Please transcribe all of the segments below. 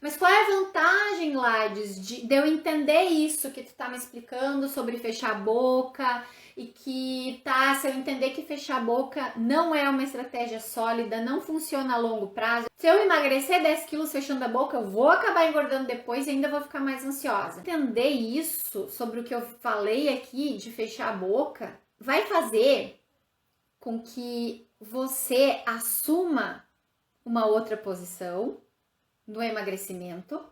Mas qual é a vantagem, Lades, de eu entender isso que tu tá me explicando sobre fechar a boca e que tá, se eu entender que fechar a boca não é uma estratégia sólida, não funciona a longo prazo. Se eu emagrecer 10 quilos fechando a boca, eu vou acabar engordando depois e ainda vou ficar mais ansiosa. Entender isso sobre o que eu falei aqui de fechar a boca vai fazer com que você assuma uma outra posição no emagrecimento,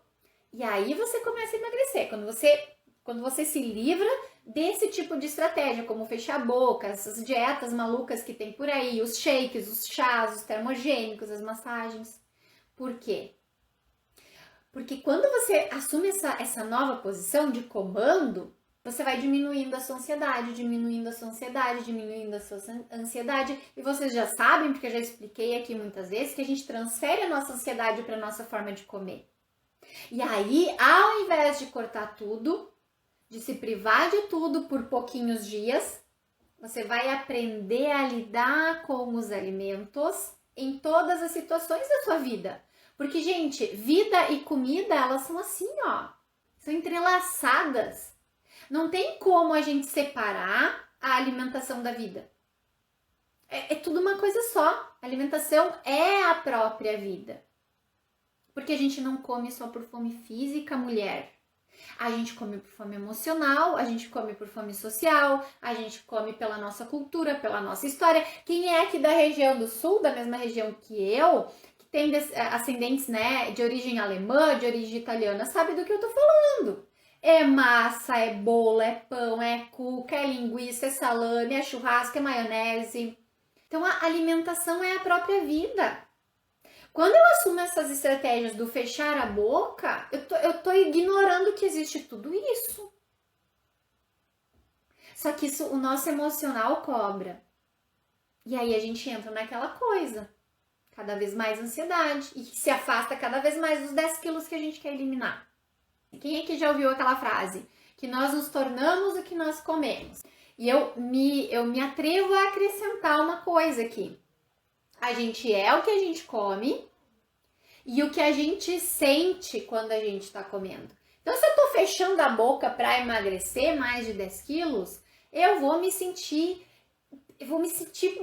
e aí você começa a emagrecer. Quando você se livra desse tipo de estratégia, como fechar a boca, essas dietas malucas que tem por aí, os shakes, os chás, os termogênicos, as massagens. Por quê? Porque quando você assume essa nova posição de comando, você vai diminuindo a sua ansiedade, diminuindo a sua ansiedade, diminuindo a sua ansiedade. E vocês já sabem, porque eu já expliquei aqui muitas vezes, que a gente transfere a nossa ansiedade para a nossa forma de comer. E aí, ao invés de cortar tudo, de se privar de tudo por pouquinhos dias, você vai aprender a lidar com os alimentos em todas as situações da sua vida. Porque, gente, vida e comida, elas são assim, ó. São entrelaçadas. Não tem como a gente separar a alimentação da vida. É tudo uma coisa só. A alimentação é a própria vida. Porque a gente não come só por fome física, mulher. A gente come por fome emocional, a gente come por fome social, a gente come pela nossa cultura, pela nossa história. Quem é aqui da região do sul, da mesma região que eu, que tem ascendentes, né, de origem alemã, de origem italiana, sabe do que eu tô falando. É massa, é bolo, é pão, é cuca, é linguiça, é salame, é churrasco, é maionese. Então a alimentação é a própria vida. Quando eu assumo essas estratégias do fechar a boca, eu tô ignorando que existe tudo isso. Só que isso o nosso emocional cobra. E aí a gente entra naquela coisa. Cada vez mais ansiedade. E se afasta cada vez mais dos 10 quilos que a gente quer eliminar. Quem aqui já ouviu aquela frase? Que nós nos tornamos o que nós comemos. E eu me atrevo a acrescentar uma coisa aqui. A gente é o que a gente come e o que a gente sente quando a gente está comendo. Então, se eu tô fechando a boca para emagrecer mais de 10 quilos, eu vou me sentir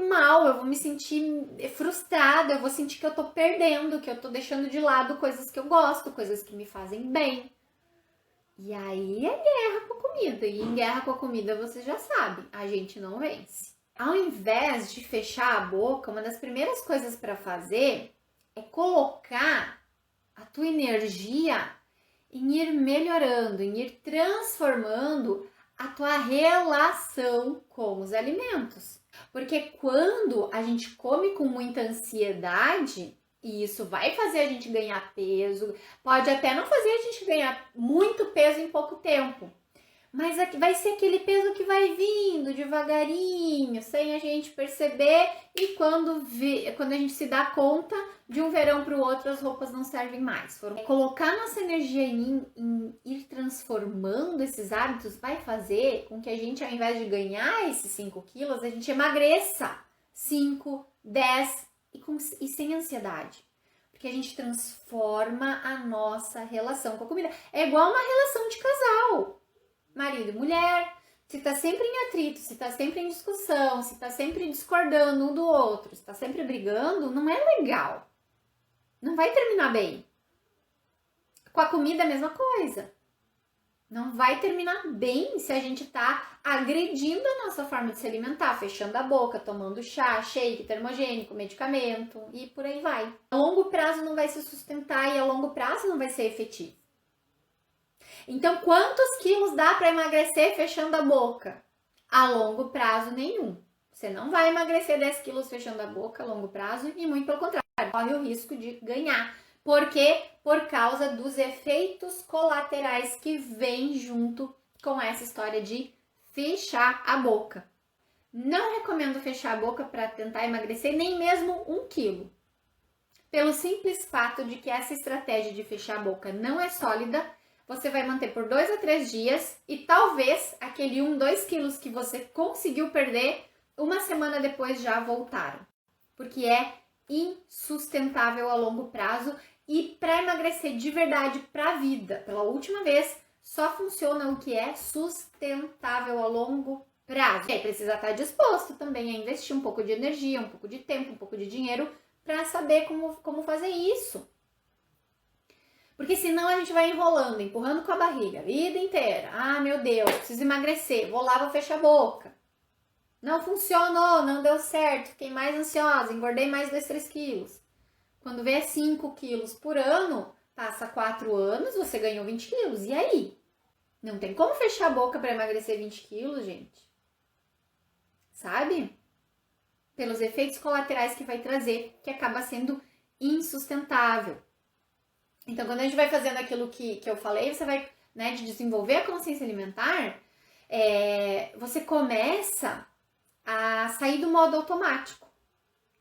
mal, eu vou me sentir frustrada, eu vou sentir que eu tô perdendo, que eu tô deixando de lado coisas que eu gosto, coisas que me fazem bem. E aí é guerra com a comida. E em guerra com a comida, você já sabe, a gente não vence. Ao invés de fechar a boca, uma das primeiras coisas para fazer é colocar a tua energia em ir melhorando, em ir transformando a tua relação com os alimentos. Porque quando a gente come com muita ansiedade, e isso vai fazer a gente ganhar peso, pode até não fazer a gente ganhar muito peso em pouco tempo, mas vai ser aquele peso que vai vindo devagarinho, sem a gente perceber, e quando a gente se dá conta, de um verão para o outro as roupas não servem mais. Colocar nossa energia em ir transformando esses hábitos vai fazer com que a gente, ao invés de ganhar esses 5 quilos, a gente emagreça 5, 10 e sem ansiedade. Porque a gente transforma a nossa relação com a comida. É igual uma relação de casal. Marido e mulher, se tá sempre em atrito, se tá sempre em discussão, se tá sempre discordando um do outro, se tá sempre brigando, não é legal. Não vai terminar bem. Com a comida, a mesma coisa. Não vai terminar bem se a gente tá agredindo a nossa forma de se alimentar, fechando a boca, tomando chá, shake, termogênico, medicamento e por aí vai. A longo prazo não vai se sustentar e a longo prazo não vai ser efetivo. Então, quantos quilos dá para emagrecer fechando a boca? A longo prazo, nenhum. Você não vai emagrecer 10 quilos fechando a boca a longo prazo e muito pelo contrário, corre o risco de ganhar. Por quê? Por causa dos efeitos colaterais que vêm junto com essa história de fechar a boca. Não recomendo fechar a boca para tentar emagrecer nem mesmo 1 quilo. Pelo simples fato de que essa estratégia de fechar a boca não é sólida, você vai manter por 2 a 3 dias e talvez aquele 1, 2 quilos que você conseguiu perder, uma semana depois já voltaram. Porque é insustentável a longo prazo E para emagrecer de verdade para a vida, pela última vez, só funciona o que é sustentável a longo prazo. E aí precisa estar disposto também a investir um pouco de energia, um pouco de tempo, um pouco de dinheiro para saber como fazer isso. Porque senão a gente vai enrolando, empurrando com a barriga a vida inteira. Ah, meu Deus, preciso emagrecer, vou lá, vou fechar a boca. Não funcionou, não deu certo, fiquei mais ansiosa, engordei mais 2, 3 quilos. Quando vê 5 quilos por ano, passa 4 anos, você ganhou 20 quilos. E aí? Não tem como fechar a boca para emagrecer 20 quilos, gente. Sabe? Pelos efeitos colaterais que vai trazer, que acaba sendo insustentável. Então, quando a gente vai fazendo aquilo que eu falei, você vai, né, de desenvolver a consciência alimentar, você começa a sair do modo automático.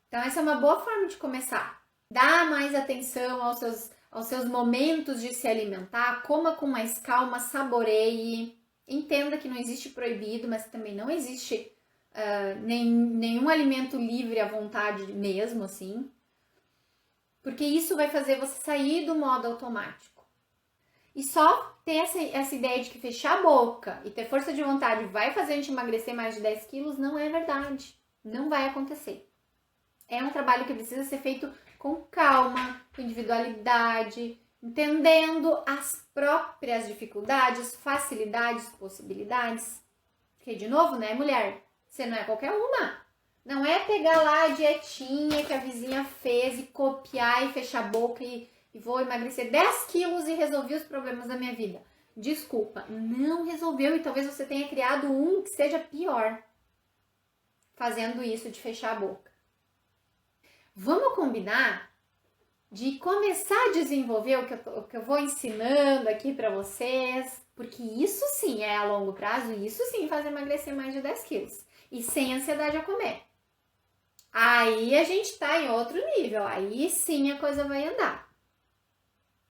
Então, essa é uma boa forma de começar. Dá mais atenção aos seus momentos de se alimentar, coma com mais calma, saboreie. Entenda que não existe proibido, mas também não existe nenhum alimento livre à vontade mesmo, assim. Porque isso vai fazer você sair do modo automático. E só ter essa ideia de que fechar a boca e ter força de vontade vai fazer a gente emagrecer mais de 10 quilos não é verdade. Não vai acontecer. É um trabalho que precisa ser feito com calma, com individualidade, entendendo as próprias dificuldades, facilidades, possibilidades. Porque, de novo, né, mulher? Você não é qualquer uma. Não é pegar lá a dietinha que a vizinha fez e copiar e fechar a boca e vou emagrecer 10 quilos e resolvi os problemas da minha vida. Desculpa, não resolveu e talvez você tenha criado um que seja pior fazendo isso de fechar a boca. Vamos combinar de começar a desenvolver o que eu vou ensinando aqui para vocês, porque isso sim é a longo prazo, isso sim faz emagrecer mais de 10 quilos e sem ansiedade a comer. Aí a gente tá em outro nível, aí sim a coisa vai andar.